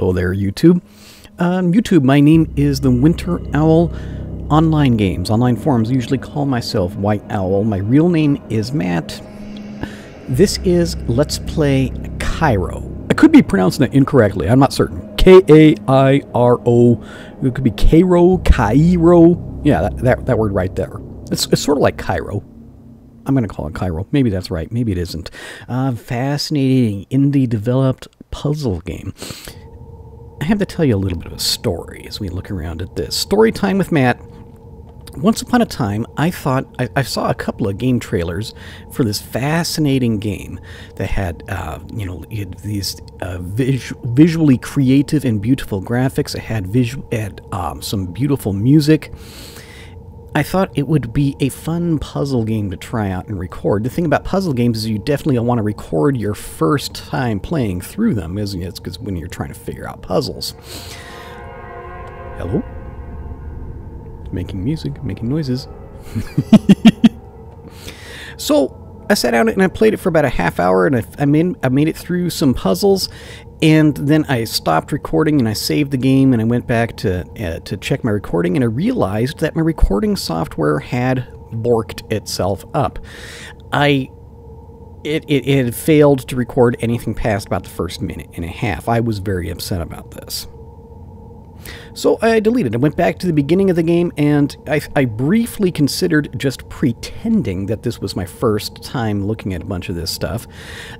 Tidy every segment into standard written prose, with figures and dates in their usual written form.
Hello there, YouTube. YouTube, my name is the Winter Owl. Online games, online forums, I usually call myself White Owl. My real name is Matt. This is Let's Play Kairo. I could be pronouncing it incorrectly, I'm not certain. K-A-I-R-O. It could be Kairo. Yeah, that word right there. It's sort of like Kairo. I'm going to call it Kairo. Maybe that's right, maybe it isn't. Fascinating indie-developed puzzle game. I have to tell you a little bit of a story as we look around at this. Story time with Matt. Once upon a time, I thought I saw a couple of game trailers for this fascinating game that had, it had these visually creative and beautiful graphics. It had some beautiful music. I thought it would be a fun puzzle game to try out and record. The thing about puzzle games is you definitely want to record your first time playing through them, isn't it? It's because when you're trying to figure out puzzles. Hello? Making music, making noises. So I sat down and I played it for about a half hour, and I made it through some puzzles, and then I stopped recording and I saved the game and I went back to check my recording, and I realized that my recording software had borked itself up. It had failed to record anything past about the first minute and a half. I was very upset about this. So I deleted it. I went back to the beginning of the game, and I briefly considered just pretending that this was my first time looking at a bunch of this stuff.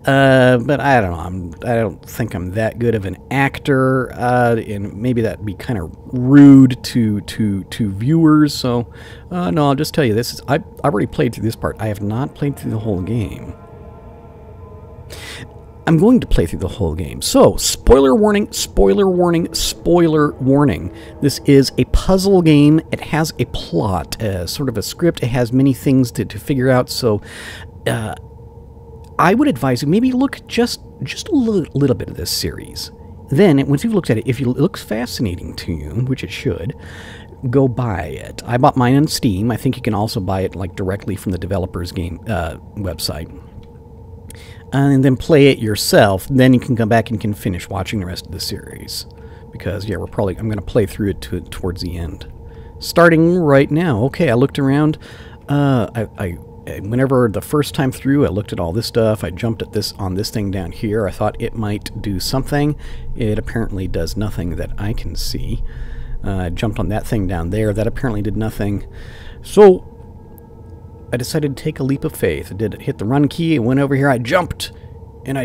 But I don't know. I don't think I'm that good of an actor, and maybe that'd be kind of rude to viewers. So no, I'll just tell you this: I've already played through this part. I have not played through the whole game. I'm going to play through the whole game. So, spoiler warning, spoiler warning, spoiler warning. This is a puzzle game. It has a plot, sort of a script. It has many things to figure out. So, I would advise you maybe look just a little bit of this series. Then, once you've looked at it, if it looks fascinating to you, which it should, go buy it. I bought mine on Steam. I think you can also buy it like directly from the developer's game website. And then play it yourself. Then you can come back and can finish watching the rest of the series, because yeah, I'm going to play through it towards the end, starting right now. Okay, I looked around. Whenever the first time through, I looked at all this stuff. I jumped at on this thing down here. I thought it might do something. It apparently does nothing that I can see. I jumped on that thing down there. That apparently did nothing. So I decided to take a leap of faith. I hit the run key, and went over here. I jumped, and I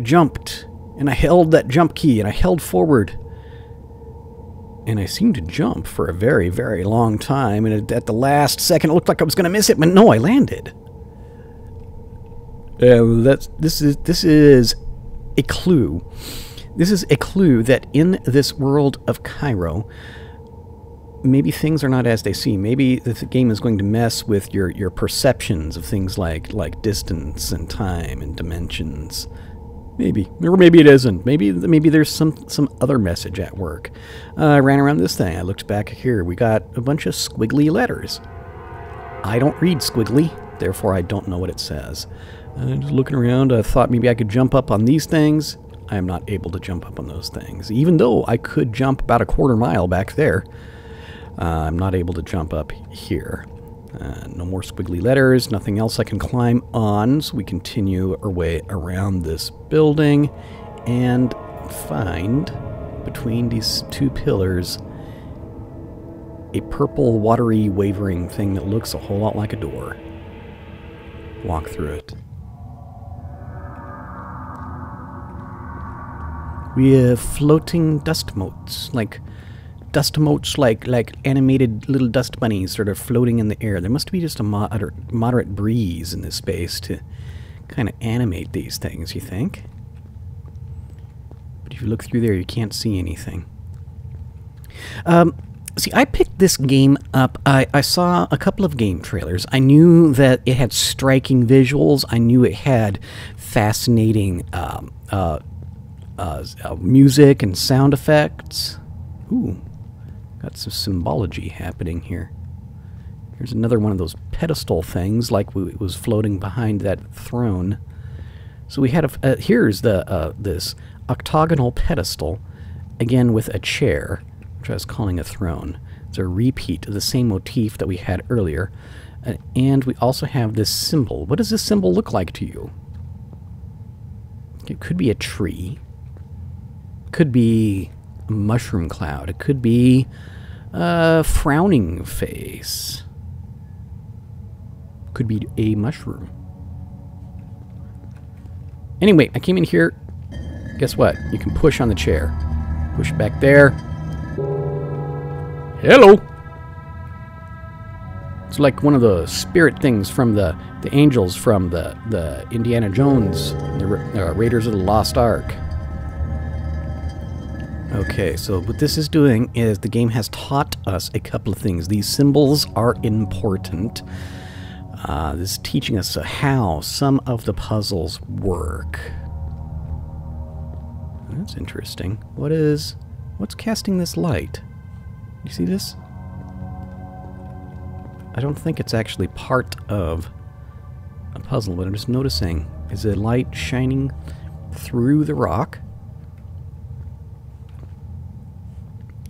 held that jump key, and I held forward. And I seemed to jump for a very, very long time, and at the last second, it looked like I was going to miss it, but no, I landed. This is a clue. This is a clue that in this world of Kairo, maybe things are not as they seem. Maybe the game is going to mess with your perceptions of things like distance and time and dimensions. Maybe. Or maybe it isn't. Maybe there's some other message at work. I ran around this thing. I looked back here. We got a bunch of squiggly letters. I don't read squiggly, therefore I don't know what it says. Just looking around, I thought maybe I could jump up on these things. I am not able to jump up on those things, even though I could jump about a quarter mile back there. I'm not able to jump up here. No more squiggly letters, nothing else I can climb on, so we continue our way around this building and find, between these two pillars, a purple, watery, wavering thing that looks a whole lot like a door. Walk through it. We have floating dust motes, like animated little dust bunnies sort of floating in the air. There must be just a moderate breeze in this space to kind of animate these things, you think? But if you look through there, you can't see anything. See, I picked this game up. I saw a couple of game trailers. I knew that it had striking visuals. I knew it had fascinating music and sound effects. Ooh. Got some symbology happening here. Here's another one of those pedestal things, like it was floating behind that throne. So we had here's this octagonal pedestal again with a chair, which I was calling a throne. It's a repeat of the same motif that we had earlier. And we also have this symbol. What does this symbol look like to you? It could be a tree. It could be a mushroom cloud. It could be a frowning face. It could be a mushroom. Anyway, I came in here. Guess what? You can push on the chair. Push back there. Hello! It's like one of the spirit things from the angels from the Indiana Jones, the Raiders of the Lost Ark. Okay, so what this is doing is the game has taught us a couple of things. These symbols are important. This is teaching us how some of the puzzles work. That's interesting. What's casting this light? You see this? I don't think it's actually part of a puzzle, but I'm just noticing. Is the light shining through the rock?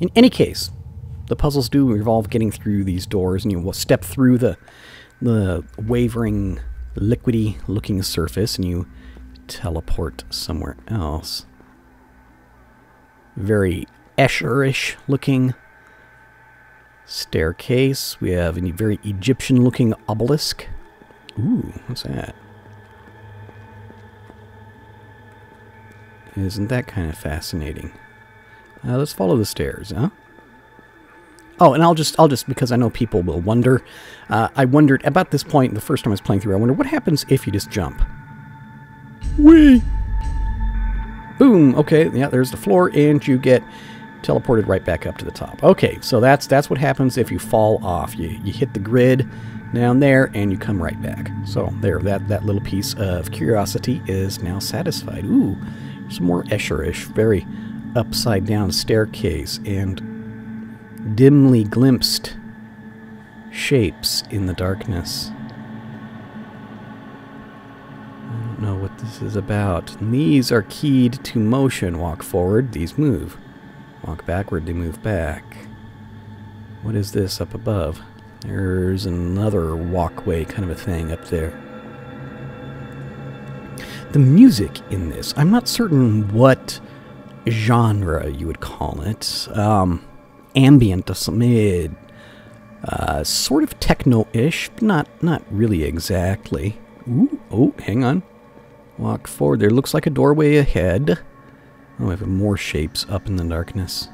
In any case, the puzzles do involve getting through these doors, and you will step through the wavering, liquidy-looking surface, and you teleport somewhere else. Very Escher-ish looking staircase. We have a very Egyptian-looking obelisk. Ooh, what's that? Isn't that kind of fascinating? Let's follow the stairs, huh? Oh, and I'll just because I know people will wonder. I wondered about this point the first time I was playing through. I wondered what happens if you just jump. Whee! Boom. Okay, yeah. There's the floor, and you get teleported right back up to the top. Okay, so that's what happens if you fall off. You hit the grid down there, and you come right back. So there, that little piece of curiosity is now satisfied. Ooh, some more Escher-ish, very upside down staircase, and dimly glimpsed shapes in the darkness. I don't know what this is about. And these are keyed to motion. Walk forward, these move. Walk backward, they move back. What is this up above? There's another walkway kind of a thing up there. The music in this, I'm not certain what genre you would call it. Ambient, mid, sort of techno-ish, but not really exactly. Ooh, oh, hang on. Walk forward. There looks like a doorway ahead. Oh, I have more shapes up in the darkness.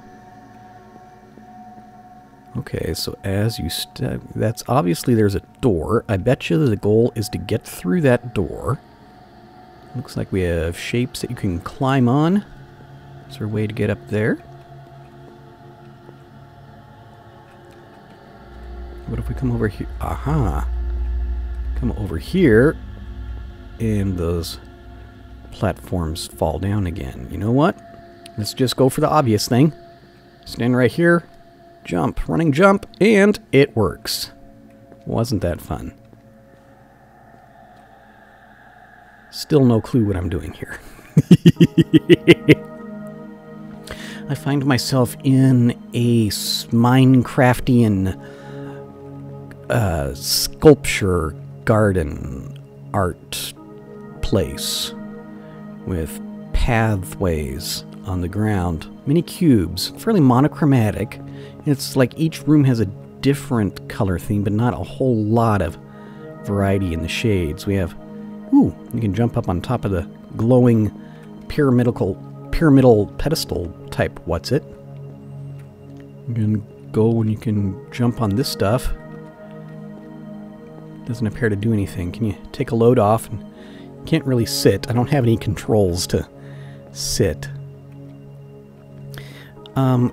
Okay, so as you step, that's obviously there's a door. I bet you the goal is to get through that door. Looks like we have shapes that you can climb on. Is there a way to get up there? What if we come over here? Aha! Come over here, and those platforms fall down again. You know what? Let's just go for the obvious thing. Stand right here, jump, running jump, and it works. Wasn't that fun? Still no clue what I'm doing here. I find myself in a Minecraftian sculpture garden art place with pathways on the ground, many cubes, fairly monochromatic. It's like each room has a different color theme, but not a whole lot of variety in the shades. We have, ooh, you can jump up on top of the glowing pyramidal pedestal type what's it. You can go and you can jump on this stuff. Doesn't appear to do anything. Can you take a load off? And can't really sit. I don't have any controls to sit.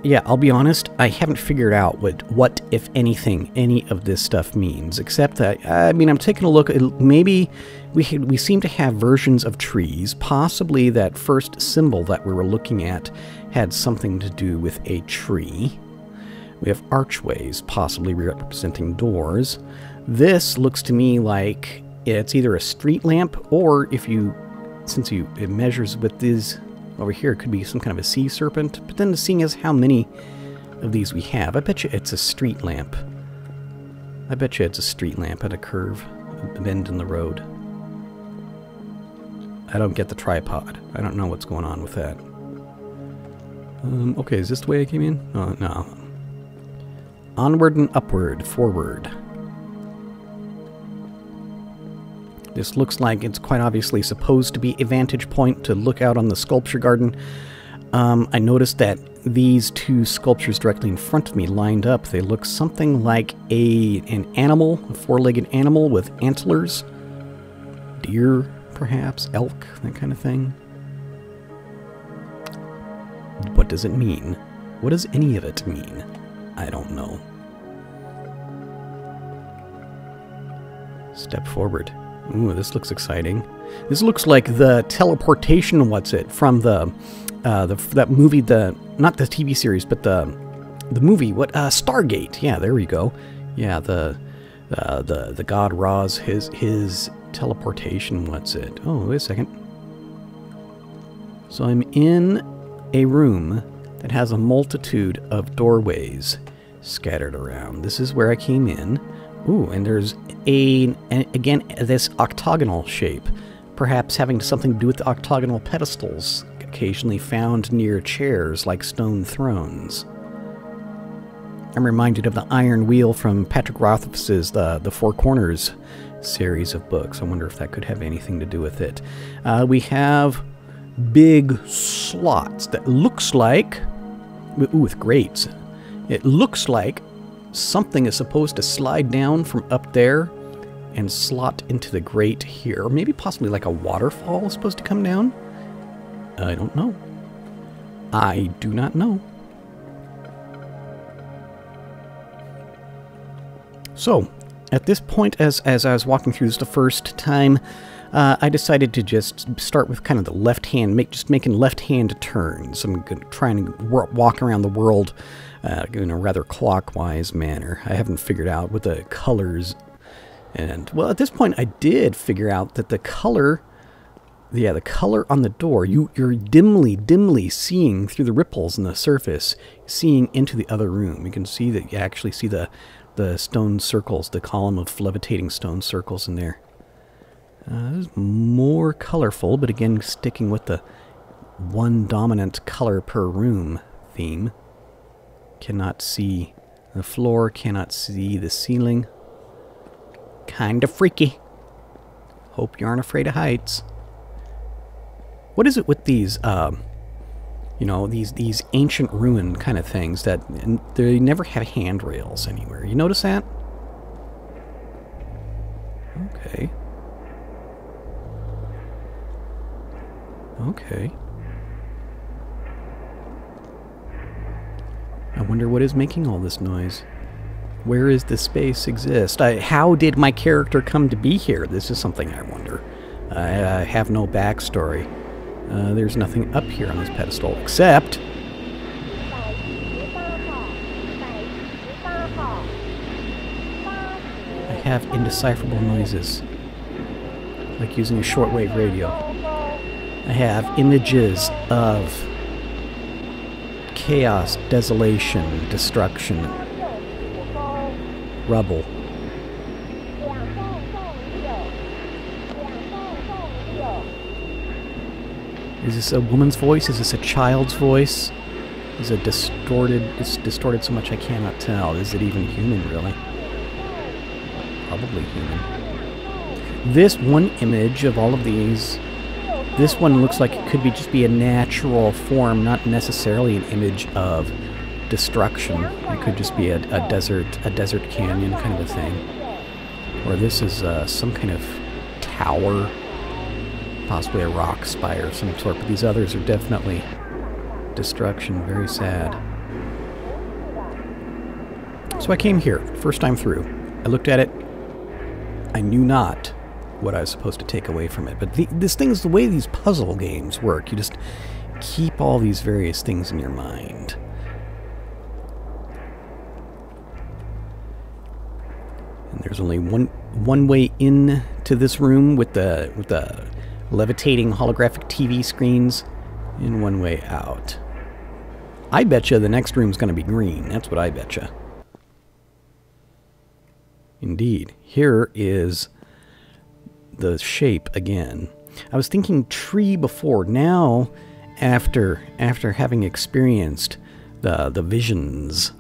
Yeah, I'll be honest, I haven't figured out what, if anything, any of this stuff means, except that, I mean, I'm taking a look at, maybe we seem to have versions of trees. Possibly that first symbol that we were looking at had something to do with a tree. We have archways, possibly representing doors. This looks to me like it's either a street lamp, or since it measures with these over here. It could be some kind of a sea serpent. But then seeing as how many of these we have, I bet you it's a street lamp. I bet you it's a street lamp at a curve, a bend in the road. I don't get the tripod. I don't know what's going on with that. Okay, is this the way I came in? Oh, no. Onward and upward, forward. This looks like it's quite obviously supposed to be a vantage point to look out on the sculpture garden. I noticed that these two sculptures directly in front of me lined up. They look something like an animal, a four-legged animal with antlers. Deer, perhaps, elk, that kind of thing. What does it mean? What does any of it mean? I don't know. Step forward. Ooh, this looks exciting. This looks like the teleportation, from that movie, not the TV series, but the movie, Stargate. Yeah, there we go. Yeah, the god Ra's, his teleportation, Oh, wait a second. So I'm in a room that has a multitude of doorways scattered around. This is where I came in. Ooh, and there's again, this octagonal shape, perhaps having something to do with the octagonal pedestals occasionally found near chairs like stone thrones. I'm reminded of the Iron Wheel from Patrick Rothfuss's the Four Corners series of books. I wonder if that could have anything to do with it. We have big slots that looks like, with grates, it looks like something is supposed to slide down from up there and slot into the grate here. Or maybe possibly like a waterfall is supposed to come down. I don't know. I do not know. So, at this point, as I was walking through this the first time, I decided to just start with kind of the left hand, making left-hand turns. I'm trying to walk around the world in a rather clockwise manner. I haven't figured out what the colors, and well, at this point, I did figure out that the color on the door, you're dimly seeing through the ripples in the surface, seeing into the other room. You can see that you actually see the stone circles, the column of levitating stone circles in there. This is more colorful, but again, sticking with the one dominant color per room theme. Cannot see the floor, cannot see the ceiling. Kinda freaky. Hope you aren't afraid of heights. What is it with these, these ancient ruin kind of things that they never have handrails anywhere? You notice that? Okay. Okay. I wonder what is making all this noise. Where is this space exist? How did my character come to be here? This is something I wonder. I have no backstory. There's nothing up here on this pedestal except... I have indecipherable noises, like using a shortwave radio. I have images of chaos, desolation, destruction, rubble. Is this a woman's voice? Is this a child's voice? Is it distorted? It's distorted so much I cannot tell. Is it even human, really? Probably human. This one image of all of these, this one looks like it could just be a natural form, not necessarily an image of destruction. It could just be a desert canyon kind of a thing. Or this is some kind of tower, possibly a rock spire of some sort, but these others are definitely destruction. Very sad. So I came here, first time through. I looked at it. I knew not what I was supposed to take away from it. But this thing is the way these puzzle games work. You just keep all these various things in your mind. And there's only one way in to this room with the levitating holographic TV screens. and one way out. I betcha the next room's going to be green. That's what I betcha. Indeed. Here is the shape again. I was thinking tree before. Now, after having experienced the visions,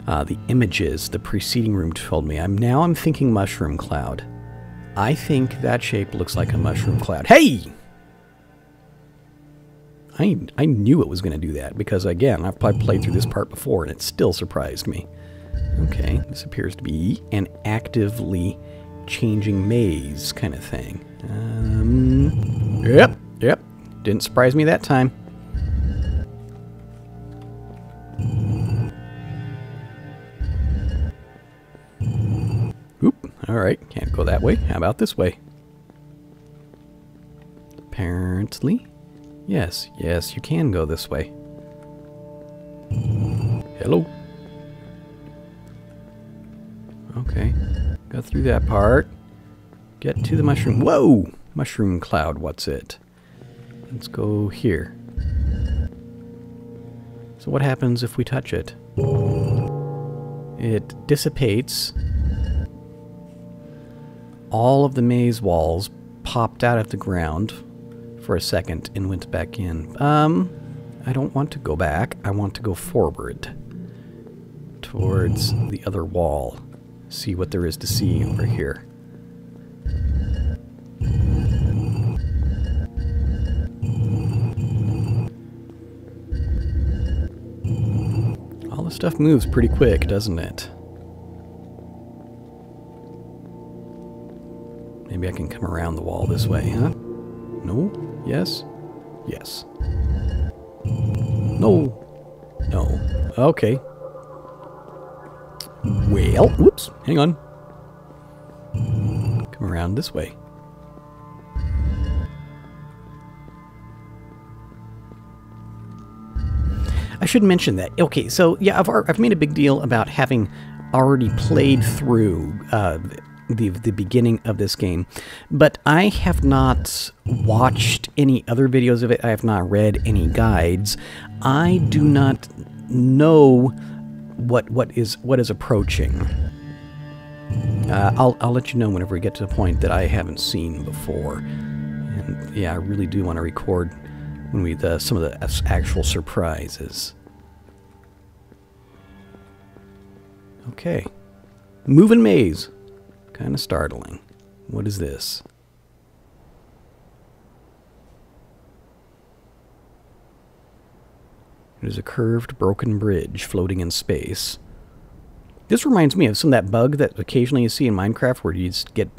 the images the preceding room told me, I'm thinking mushroom cloud. I think that shape looks like a mushroom cloud. Hey! I knew it was going to do that because, again, I've played through this part before and it still surprised me. Okay, this appears to be an actively changing maze kind of thing. Yep. Didn't surprise me that time. Oop, alright, can't go that way. How about this way? Apparently. Yes, you can go this way. Hello. Okay, got through that part. Get to the mushroom. Whoa! Mushroom cloud, what's it? Let's go here. So what happens if we touch it? It dissipates. All of the maze walls popped out of the ground for a second and went back in. I don't want to go back. I want to go forward towards the other wall. See what there is to see over here. All the stuff moves pretty quick, doesn't it? Maybe I can come around the wall this way, huh? No? Yes? Yes. No. No. Okay. Well, whoops, hang on. Come around this way. I should mention that. Okay, so yeah, I've made a big deal about having already played through the beginning of this game, but I have not watched any other videos of it. I have not read any guides. I do not know what is approaching. I'll let you know whenever we get to the point that I haven't seen before. And yeah, I really do want to record when we some of the actual surprises. Okay, moving maze. Kind of startling. What is this? It is a curved, broken bridge floating in space. This reminds me of some of that bug that occasionally you see in Minecraft where you just get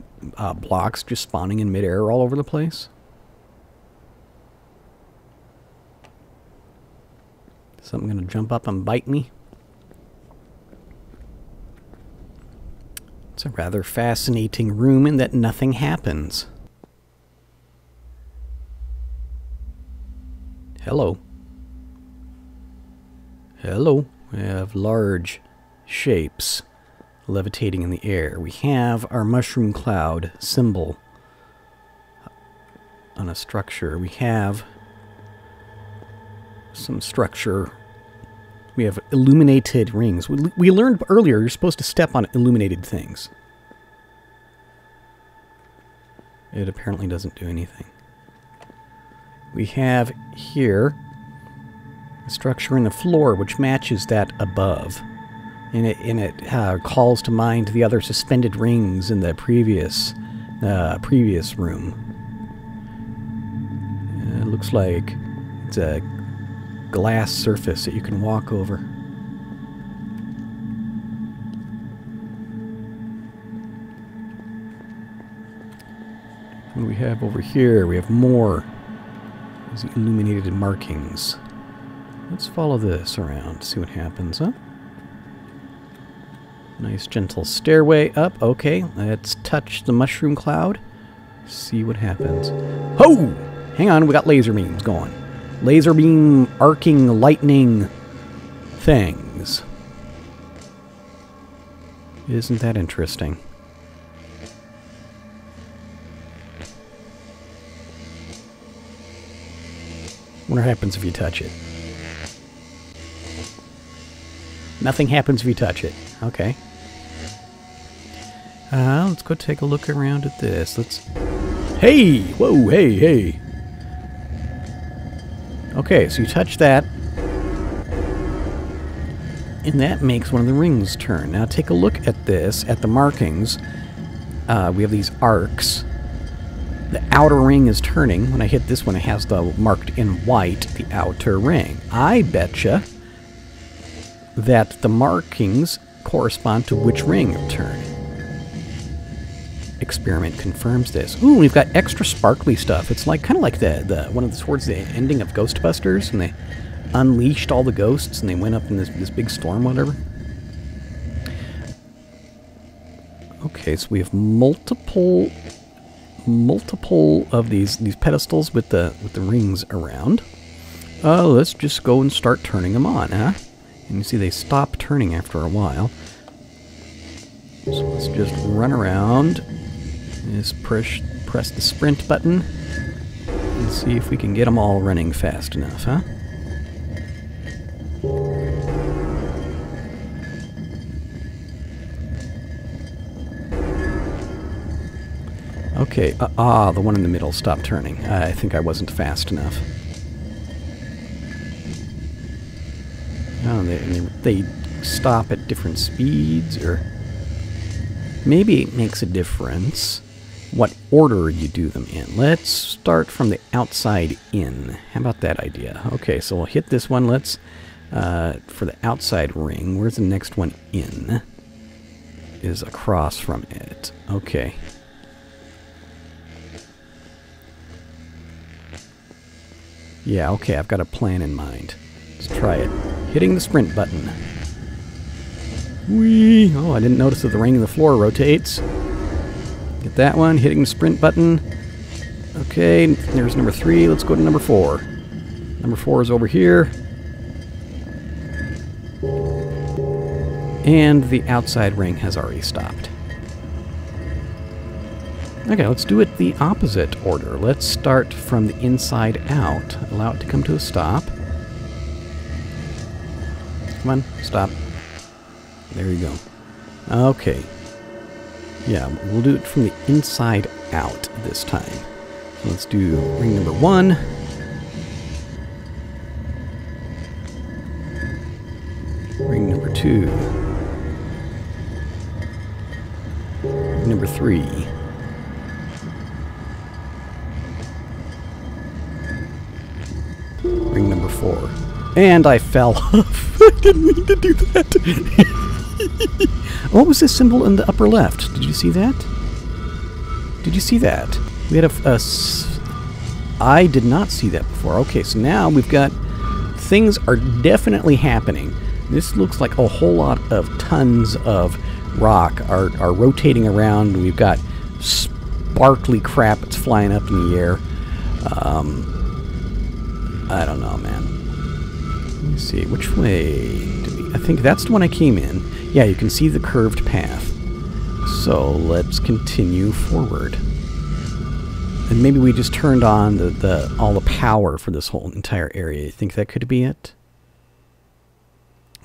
blocks just spawning in midair all over the place. Something gonna jump up and bite me? It's a rather fascinating room in that nothing happens. Hello. Hello. We have large shapes levitating in the air. We have our mushroom cloud symbol on a structure. We have some structure. We have illuminated rings. We learned earlier you're supposed to step on illuminated things. It apparently doesn't do anything. We have here a structure in the floor which matches that above. And it calls to mind the other suspended rings in the previous room. It looks like it's a glass surface that you can walk over. What do we have over here? We have more these illuminated markings. Let's follow this around, see what happens, huh? Nice gentle stairway up. Okay, let's touch the mushroom cloud. See what happens. Ho! Hang on, we got laser beams going. Laser beam arcing lightning things. Isn't that interesting? What happens if you touch it? Nothing happens if you touch it. Okay. Let's go take a look around at this. Hey! Whoa, hey, hey! Okay, so you touch that, and that makes one of the rings turn. Now take a look at this, at the markings. We have these arcs. The outer ring is turning. When I hit this one, it has the marked in white, the outer ring. I betcha that the markings correspond to which ring it turned. Experiment confirms this. Ooh, we've got extra sparkly stuff. It's like kind of like the one of the towards the ending of Ghostbusters, and they unleashed all the ghosts and they went up in this big storm, whatever. Okay, so we have multiple of these pedestals with the rings around. Let's just go and start turning them on, huh? And you see they stop turning after a while. So let's just run around. Just press the sprint button and see if we can get them all running fast enough, huh? Okay, the one in the middle stopped turning. I think I wasn't fast enough. Oh, they stop at different speeds, or maybe it makes a difference what order you do them in. Let's start from the outside in. How about that idea? Okay, so we'll hit this one. Let's, for the outside ring, where's the next one in? Is across from it. Okay. Yeah, okay, I've got a plan in mind. Let's try it. Hitting the sprint button. Whee! Oh, I didn't notice that the ring in the floor rotates. Get that one, hitting the sprint button. Okay, there's number 3. Let's go to number 4. Number 4 is over here. And the outside ring has already stopped. Okay, let's do it the opposite order. Let's start from the inside out. Allow it to come to a stop. Come on, stop. There you go. Okay. Yeah, we'll do it from the inside out this time. So let's do ring number 1. Ring number 2. Ring number 3. Ring number 4. And I fell off. I didn't mean to do that. What was this symbol in the upper left? Did you see that? Did you see that? We had I did not see that before. Okay, so now we've got... Things are definitely happening. This looks like a whole lot of tons of rock are rotating around. We've got sparkly crap that's flying up in the air. I don't know, man. Let me see, which way do we... I think that's the one I came in. Yeah, you can see the curved path. So let's continue forward. And maybe we just turned on all the power for this whole entire area. You think that could be it?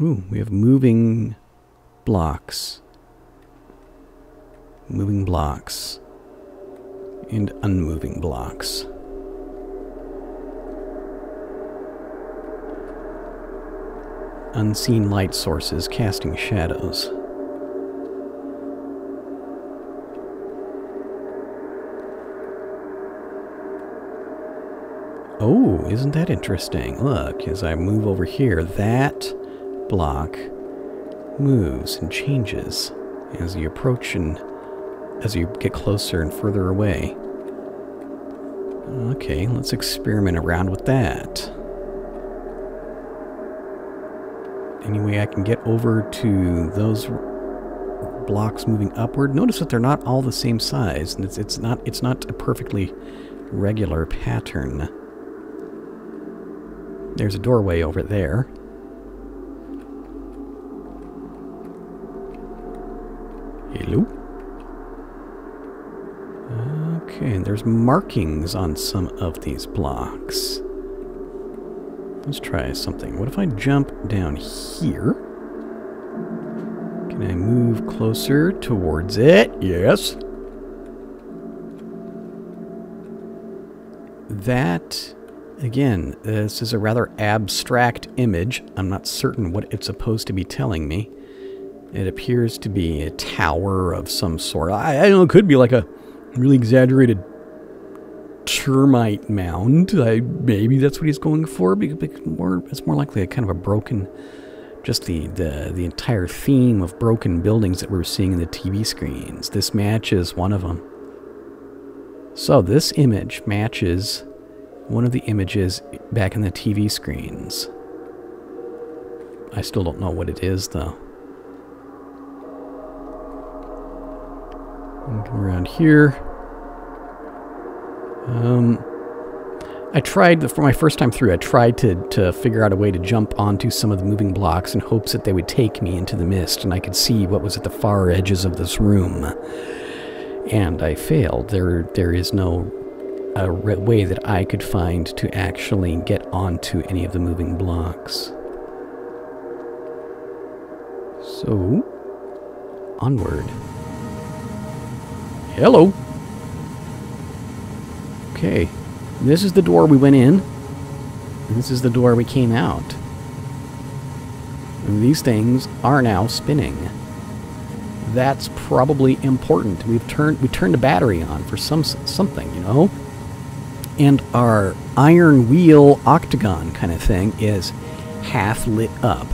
Ooh, we have moving blocks. Moving blocks. And unmoving blocks. Unseen light sources casting shadows. Oh, isn't that interesting? Look, as I move over here, that block moves and changes as you approach and as you get closer and further away. Okay, let's experiment around with that. Any way I can get over to those blocks moving upward? Notice that they're not all the same size, and it's not a perfectly regular pattern. There's a doorway over there. Hello? Okay, and there's markings on some of these blocks. Let's try something. What if I jump down here? Can I move closer towards it? Yes. That, again, this is a rather abstract image. I'm not certain what it's supposed to be telling me. It appears to be a tower of some sort. I don't know, it could be like a really exaggerated termite mound. Maybe that's what he's going for. It's more likely a kind of a broken, just the entire theme of broken buildings that we're seeing in the TV screens. This matches one of them. So this image matches one of the images back in the TV screens. I still don't know what it is, though. Come around here. I tried, for my first time through, I tried to figure out a way to jump onto some of the moving blocks in hopes that they would take me into the mist and I could see what was at the far edges of this room. And I failed. There is no way that I could find to actually get onto any of the moving blocks. So, onward. Hello! Okay, this is the door we went in, and this is the door we came out. And these things are now spinning. That's probably important. We turned the battery on for something, you know? And our iron wheel octagon kind of thing is half lit up.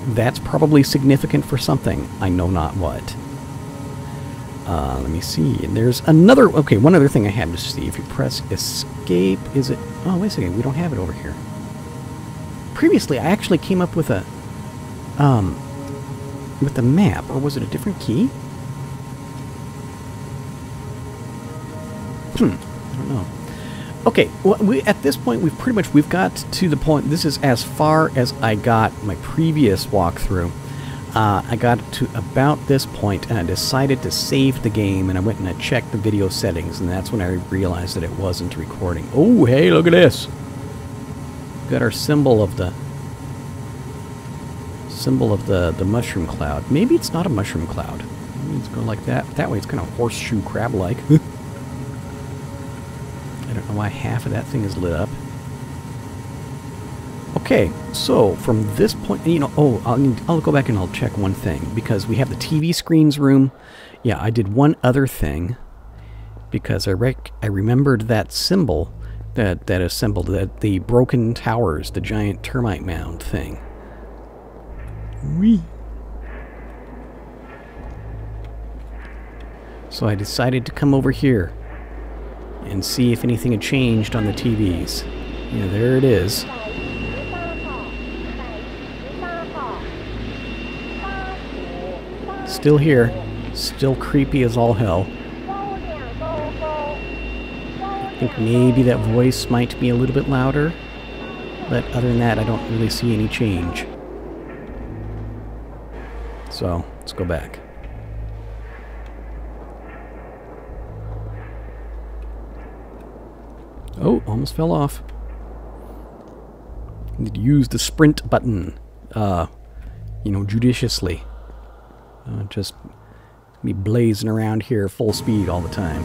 That's probably significant for something. I know not what. Let me see. There's another... Okay, one other thing I had to see. If you press escape, is it... Oh, wait a second. We don't have it over here. Previously, I actually came up with a... with the map. Or was it a different key? I don't know. Okay, well, at this point, we've got to the point... This is as far as I got my previous walkthrough. I got to about this point, and I decided to save the game, and I went and I checked the video settings, and that's when I realized that it wasn't recording. Oh, hey, look at this! We've got our symbol of the mushroom cloud. Maybe it's not a mushroom cloud. Maybe it's going like that. That way it's kind of horseshoe crab-like. I don't know why half of that thing is lit up. Okay, so from this point, you know, I'll go back and I'll check one thing, because we have the TV screens room. Yeah, I did one other thing, because I remembered that symbol that assembled the broken towers, the giant termite mound thing. Whee! So I decided to come over here and see if anything had changed on the TVs. Yeah, there it is. Still here. Still creepy as all hell. I think maybe that voice might be a little bit louder, but other than that, I don't really see any change. So, let's go back. Oh, almost fell off. Need to use the sprint button, you know, judiciously. Just be blazing around here full speed all the time.